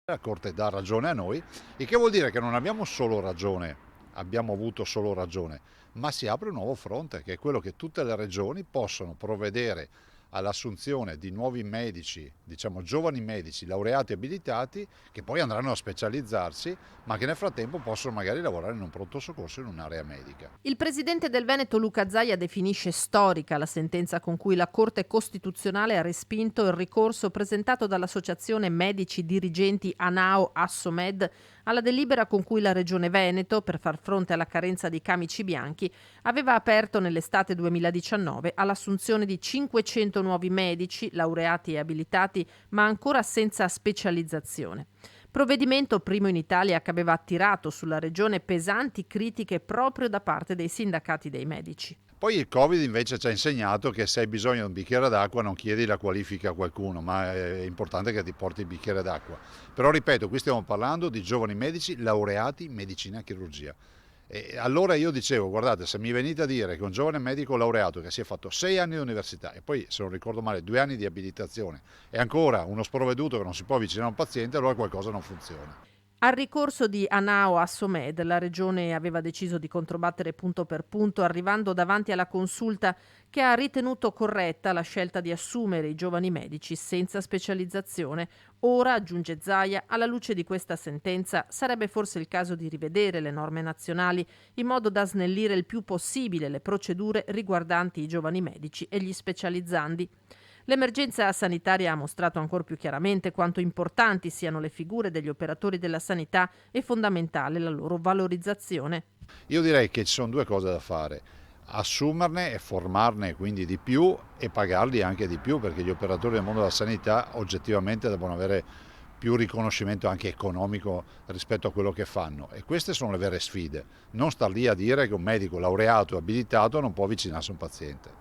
La Corte dà ragione a noi, il che vuol dire che non abbiamo solo ragione, abbiamo avuto solo ragione, ma si apre un nuovo fronte, che è quello che tutte le regioni possono provvedere all'assunzione di nuovi medici, diciamo giovani medici, laureati abilitati, che poi andranno a specializzarsi, ma che nel frattempo possono magari lavorare in un pronto soccorso in un'area medica. Il presidente del Veneto Luca Zaia definisce storica la sentenza con cui la Corte Costituzionale ha respinto il ricorso presentato dall'Associazione Medici Dirigenti ANAO Assomed alla delibera con cui la Regione Veneto, per far fronte alla carenza di camici bianchi, aveva aperto nell'estate 2019 all'assunzione di 500 nuovi medici, laureati e abilitati, ma ancora senza specializzazione. Provvedimento primo in Italia che aveva attirato sulla regione pesanti critiche proprio da parte dei sindacati dei medici. Poi il Covid invece ci ha insegnato che se hai bisogno di un bicchiere d'acqua non chiedi la qualifica a qualcuno, ma è importante che ti porti il bicchiere d'acqua. Però ripeto, qui stiamo parlando di giovani medici laureati in medicina e chirurgia. E allora io dicevo, guardate, se mi venite a dire che un giovane medico laureato che si è fatto 6 anni di università e poi, se non ricordo male, 2 anni di abilitazione è ancora uno sprovveduto che non si può avvicinare a un paziente, allora qualcosa non funziona. Al ricorso di Anao Assomed, la regione aveva deciso di controbattere punto per punto, arrivando davanti alla consulta che ha ritenuto corretta la scelta di assumere i giovani medici senza specializzazione. Ora, aggiunge Zaia, alla luce di questa sentenza sarebbe forse il caso di rivedere le norme nazionali in modo da snellire il più possibile le procedure riguardanti i giovani medici e gli specializzandi. L'emergenza sanitaria ha mostrato ancora più chiaramente quanto importanti siano le figure degli operatori della sanità e fondamentale la loro valorizzazione. Io direi che ci sono due cose da fare: assumerne e formarne quindi di più e pagarli anche di più, perché gli operatori del mondo della sanità oggettivamente devono avere più riconoscimento anche economico rispetto a quello che fanno, e queste sono le vere sfide, non star lì a dire che un medico laureato e abilitato non può avvicinarsi a un paziente.